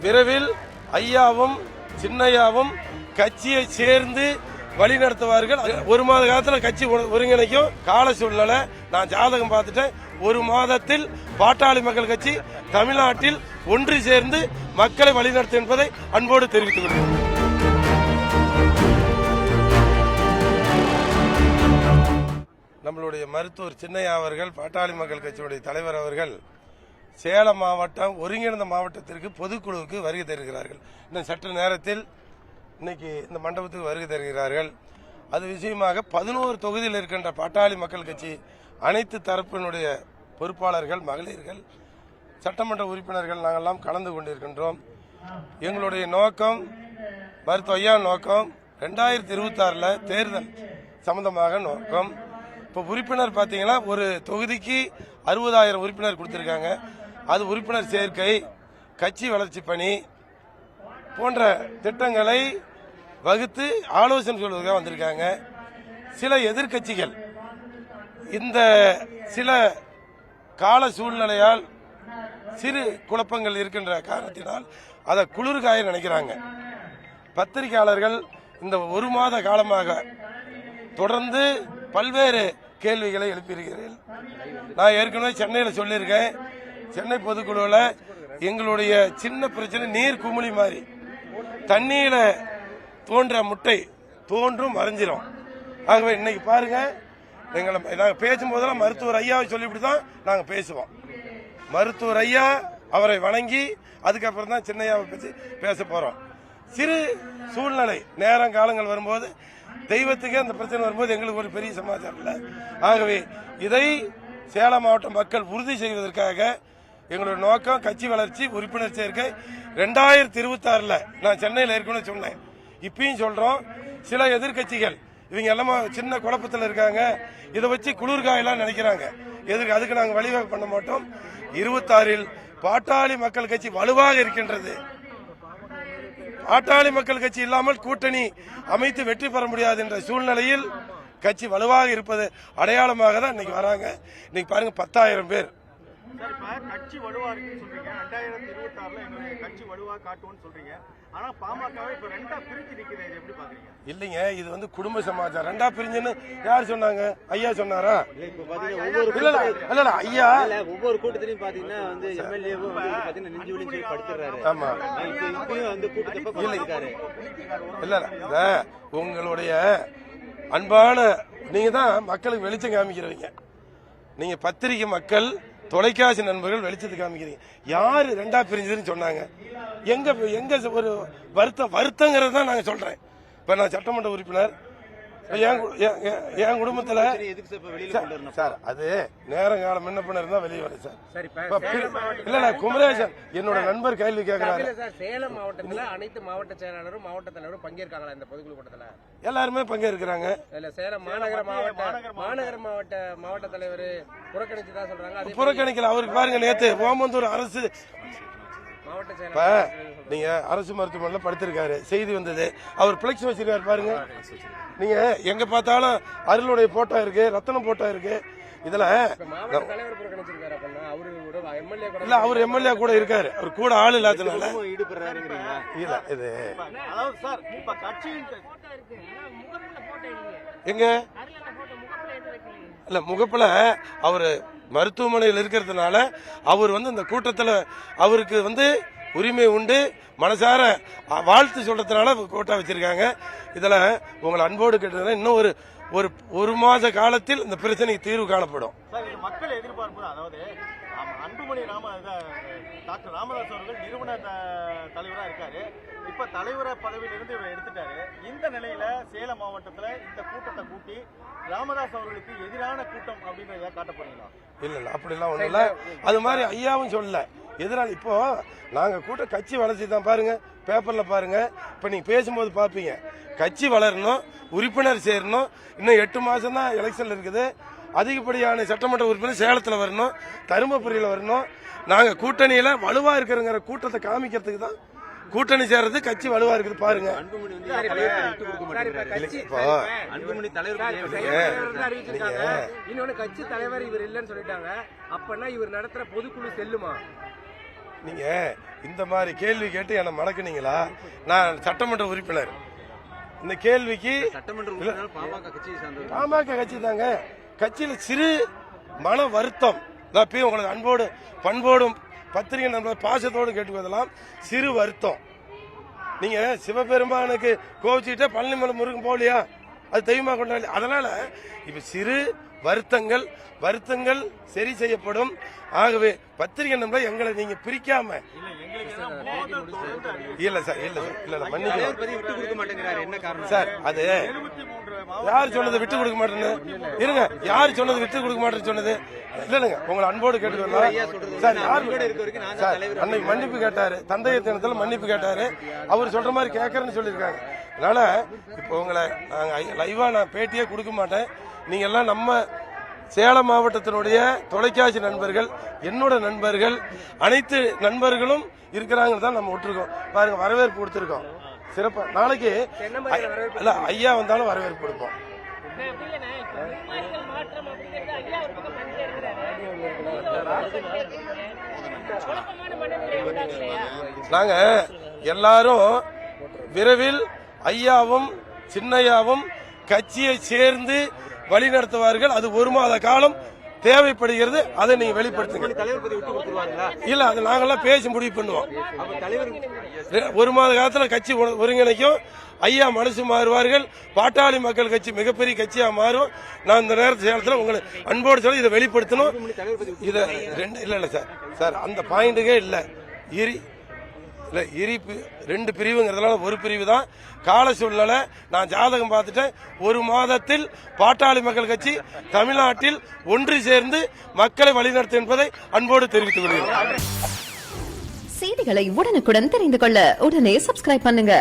விரைவில் ஐயாவும் சின்னையாவும் கட்சியை சேர்ந்து வழி நடத்துவார்கள். ஒரு மாத காலத்தில் கட்சி ஒருங்கிணைக்கும் கால சூழ்நிலை நான் ஜாதகம் பார்த்துட்டேன். ஒரு மாதத்தில் பாட்டாளி மக்கள் கட்சி தமிழ்நாட்டில் ஒன்று சேர்ந்து மக்களை வழிநடத்தும் என்பதை அன்போடு தெரிவித்துக் கொள்கிறேன். நம்மளுடைய மருத்துவர் சின்னையா அவர்கள், பாட்டாளி மக்கள் கட்சியுடைய தலைவர் அவர்கள் சேலம் மாவட்டம் ஒருங்கிணைந்த மாவட்டத்திற்கு பொதுக்குழுவுக்கு வருகை தருகிறார்கள். இன்னும் சற்று நேரத்தில் இன்னைக்கு இந்த மண்டபத்துக்கு வருகை தருகிறார்கள். அது விஷயமாக 11 தொகுதியில் இருக்கின்ற பாட்டாளி மக்கள் கட்சி அனைத்து தரப்பினுடைய பொறுப்பாளர்கள், மகளிர்கள், சட்டமன்ற உறுப்பினர்கள் நாங்கள்லாம் கலந்து கொண்டிருக்கின்றோம். எங்களுடைய நோக்கம், மருத்துவ ஐயா நோக்கம் 2026 தேர்தல் சம்பந்தமாக நோக்கம். இப்போ உறுப்பினர் பார்த்தீங்கன்னா ஒரு தொகுதிக்கு 60,000 உறுப்பினர் கொடுத்திருக்காங்க. அது உறுப்பினர் சேர்க்கை, கட்சி வளர்ச்சி பணி போன்ற திட்டங்களை வகுத்து ஆலோசனை சொல்வதற்காக வந்திருக்காங்க. சில எதிர்கட்சிகள் இந்த சில கால சூழ்நிலையால் சிறு குழப்பங்கள் இருக்கின்ற காரணத்தினால் அதை குளிர்காய நினைக்கிறாங்க. பத்திரிகையாளர்கள் இந்த ஒரு மாத காலமாக தொடர்ந்து பல்வேறு கேள்விகளை எழுப்பியிருக்கிறேன். நான் ஏற்கனவே சென்னையில் சொல்லியிருக்கேன். சென்னை பொதுக்குழுவில் எங்களுடைய சின்ன பிரச்சனை நீர் குமிழி மாதிரி தண்ணீர தோன்ற முட்டை தோன்றும் மறைஞ்சிரும். ஆகவே இன்னைக்கு பாருங்க, நாங்கள் பேசும்போதெல்லாம் மருத்துவர் ஐயாவை சொல்லிவிட்டு தான் நாங்கள் பேசுவோம். மருத்துவர் ஐயா அவரை வணங்கி அதுக்கப்புறம் தான் சின்னையாவை பற்றி பேச போறோம். சிறு சூழ்நிலை நேரம் காலங்கள் வரும்போது தெய்வத்துக்கே அந்த பிரச்சனை வரும்போது எங்களுக்கு ஒரு பெரிய சமாச்சாரம் இல்லை. ஆகவே இதை சேலம் மாவட்ட மக்கள் உறுதி செய்வதற்காக எங்களுடைய நோக்கம் கட்சி வளர்ச்சி, உறுப்பினர் சேர்க்கை. 2026 நான் சென்னையில் ஏற்கனவே சொன்னேன், இப்பயும் சொல்றோம். சில எதிர்கட்சிகள் இவங்க எல்லாம் சின்ன குழப்பத்தில் இருக்காங்க, இதை வச்சு குளிர்காயெல்லாம் நினைக்கிறாங்க. அதுக்கு நாங்கள் வழிவகை பண்ண மாட்டோம். 26 பாட்டாளி மக்கள் கட்சி வலுவாக இருக்கின்றது. பாட்டாளி மக்கள் கட்சி இல்லாமல் கூட்டணி அமைத்து வெற்றி பெற முடியாது என்ற சூழ்நிலையில் கட்சி வலுவாக இருப்பது அடையாளமாக தான் இன்னைக்கு வராங்க. இன்னைக்கு பாருங்க 10,000 பேர். கட்சி வலுவா இருக்குன்னு சொல்றீங்க. 2026 எங்களுக்கு கட்சி வலுவா காட்டுவோம்னு சொல்றீங்க. ஆனா பாமகவை இப்ப ரெண்டா பிரிஞ்சு நிக்குது, எப்படி பாக்குறீங்க? இல்லைங்க, இது வந்து குடும்ப சமாச்சாரம். ரெண்டா பிரிஞ்சுன்னு யார் சொன்னாங்க? ஐயா சொன்னாரா? இல்ல ஐயா ஒவ்வொரு கூட்டத்திலையும் பாத்தீங்கன்னா வந்து எம்எல்ஏவும் பாத்தீங்கன்னா நெஞ்சு விழிச்சு படுத்துறாரு. ஆமா, இப்பயும் வந்து கூட்டத்தை இருக்காரு. இல்ல உங்களுடைய அன்பான நீங்க தான் மக்களுக்கு வெளிச்சம் காமிக்கிறவங்க. நீங்க பத்திரிகை மக்கள், தொலைக்காட்சி நண்பர்கள் வெளிச்சத்தை காமிக்கிறீங்க. யாரு ரெண்டா பிரிஞ்சதுன்னு சொன்னாங்க? எங்க ஒரு வருத்தங்கிறது தான் நாங்க சொல்றேன். இப்ப நான் சட்டமன்ற உறுப்பினர், என் குடும்பத்துல சார் அது நேரம் காலம் என்ன பண்ண இருந்தா வெளியே வர சார். இல்ல குமரேசன் என்னோட நண்பர் கேள்வி கேட்கிறாரு. சேலம் மாவட்டத்தில் அனைத்து மாவட்ட செயலாளரும் மாவட்ட தலைவரும் பங்கேற்காங்களா இந்த பொதுக்குழு கூட்டத்தில்? எல்லாருமே பங்கேற்கிறாங்க. சேலம் மாநகர மாவட்ட தலைவர் புறக்கணிச்சு தான் சொல்றாங்க. புறக்கணிக்கல. அவருக்கு பாருங்க, நேத்து ஓமந்தூர் அரசு மாவட்ட இப்ப செயலாளர் நீங்க அரசு மருத்துவமனையில படுத்திருக்காரு, செய்தி வந்தது. அவர் பிளெக்ஸ் வச்சிருக்காரு பாருங்க. நீங்க எங்க பார்த்தாலும் அருளுடைய போட்டோ இருக்கு, ரத்தனம் போட்டோ இருக்கு. இதுல இல்ல அவர் எம்எல்ஏ கூட இருக்காரு. அவர் கூட ஆள் இல்லாதனால இல்ல இது எங்க இல்ல முகப்புல அவரு மருத்துவமனையில் இருக்கிறதுனால அவர் வந்து இந்த கூட்டத்தில் அவருக்கு வந்து உரிமை உண்டு. மனசார வாழ்த்து சொல்றதுனால கோட்டா வச்சிருக்காங்க. இதுல உங்களை அன்போடு கேட்டதுன்னா இன்னும் ஒரு மாத காலத்தில் இந்த பிரச்சனைக்கு தீர்வு காணப்படும். மக்கள் எதிர்பார்ப்பு, அதாவது அன்புமணி டாக்டர் ராமதாஸ் அவர்கள் நிறுவன தலைவராக இருக்காரு. இப்ப தலைவர் பதவியிலிருந்து இவர் எடுத்துட்டாரு. இந்த நிலையில சேலம் மாவட்டத்தில் இந்த கூட்டத்தை கூட்டி ராமதாஸ் அவர்களுக்கு எதிரான கூட்டம் அப்படின்னு காட்ட போறீங்களா? இல்ல அப்படிலாம் ஒண்ணு இல்ல. அது மாதிரி ஐயாவும் சொல்லல எதிரான. இப்போ நாங்க கூட்ட கட்சி வளர்ச்சி தான். பாருங்க பேப்பர்ல பாருங்க. இப்ப நீங்க பேசும்போது பாப்பீங்க, கட்சி வளரணும், உறுப்பினர் சேரணும். இன்னும் 8 மாசம் தான் எலெக்ஷன் இருக்குது. அதிகப்படியான சட்டமன்ற உறுப்பினர் சேலத்தில் வரணும், தருமபுரியில் வரணும். நாங்க கூட்டணியில வலுவா இருக்கிறங்கிற கூட்டத்தை காமிக்கிறதுக்கு தான் கூட்டணி சேர்றது. கட்சி வலுவா இருக்குது பாருங்க. இன்னொன்னு கட்சி தலைவர் இவர் இல்லன்னு சொல்லிட்டாங்க. அப்பனா இவர் நடத்துற பொதுக்குழு செல்லுமா? நீங்க இந்த மாதிரி கேள்வி கேட்டு என்ன மடக்குனீங்களா? நான் சட்டமன்ற உறுப்பினர். இந்த கேள்விக்கு சட்டமன்ற உறுப்பினர் பாமக கட்சியை சார்ந்தவர். பாமக கட்சி தாங்க. கட்சியில சிறு மன வருத்தம், நான் போய் உங்களுக்கு அன்போடு பண்போடும் பத்திரிகை நம்ம பாசத்தோடு கேட்டுக்குவதெல்லாம் சிறு வருத்தம். நீங்க சிவபெருமானுக்கு கோவிச்சுட்டே பழனிமலை முருகன் போகலையா? அது தெய்வமா கொண்டாடி. அதனால இப்ப சிறு வருத்தங்கள் சரி செய்யப்படும். ஆகவே பத்திரிகை நம்மள எங்களை நீங்க பிரிக்காம இல்ல சார், மன்னிக்கலாம் விட்டு கொடுக்க மாட்டேங்கிறாரு, என்ன காரணம் சார்? அது யார் சொன்னது விட்டு கொடுக்க மாட்டேன்னு? இருங்க, யார் சொன்னது விட்டு கொடுக்க மாட்டேன்னு சொன்னது? இல்லங்க, உங்களை அன்போடு கேட்டுக்கலாம் சார். யார் சார் அன்னைக்கு மன்னிப்பு கேட்டாரு, தந்தைய தினத்தில் மன்னிப்பு கேட்டாரு. அவர் சொல்ற மாதிரி கேட்கறேன்னு சொல்லியிருக்காங்க. அதனால இப்போ உங்களை லைவா நான் பேட்டியே கொடுக்க மாட்டேன். நீங்க எல்லாம் நம்ம சேலம் மாவட்டத்தினுடைய தொலைக்காட்சி நண்பர்கள், என்னோட நண்பர்கள், அனைத்து நண்பர்களும் இருக்கிறாங்கன்னு தான் நம்ம விட்டுருக்கோம். பாருங்க, வரவேற்பு கொடுத்துருக்கோம் சிறப்பா. நாளைக்கு இல்ல ஐயா வந்தாலும் வரவேற்பு கொடுப்போம். நாங்க எல்லாரும் விரைவில் ஐயாவும் சின்னையாவும் கட்சியை சேர்ந்து வழிநடத்துவார்கள். அது 1 மாத காலம் தேவைப்படுகிறது. அதை நீங்க வெளிப்படுத்துங்க. தலைவர் பதவி விட்டு கொடுத்துருவாங்களா? இல்ல, அது நாங்கெல்லாம் பேசி முடிவு பண்ணுவோம். அப்ப தலைவர் 1 மாத காலத்துல கட்சி ஒருங்கிணைக்கும். ஐயா மனசு மாறுவார்கள். பாட்டாளி மக்கள் கட்சி மிகப்பெரிய கட்சியா மாறும். நான் இந்த நேரத்தில் சேலத்தில் உங்களை அன்போடு சொல்லி இதை வெளிப்படுத்தணும். இதை இல்ல சார் அந்த பாயிண்ட்டுக்கே இல்ல. ரெண்டு பிரிவுங்கிறதுனால ஒரு பிரிவு தான். கால சூழ்நிலை நான் ஜாதகம் பார்த்துட்டேன். 1 மாதத்தில் பாட்டாளி மக்கள் கட்சி தமிழ்நாட்டில் ஒன்று சேர்ந்து மக்களை வழிநடத்தும் என்பதை அன்போடு தெரிவித்துக் கொள்கிறேன். செய்திகளை உடனுக்குடன் தெரிந்து கொள்ள உடனே சப்ஸ்கிரைப் பண்ணுங்க.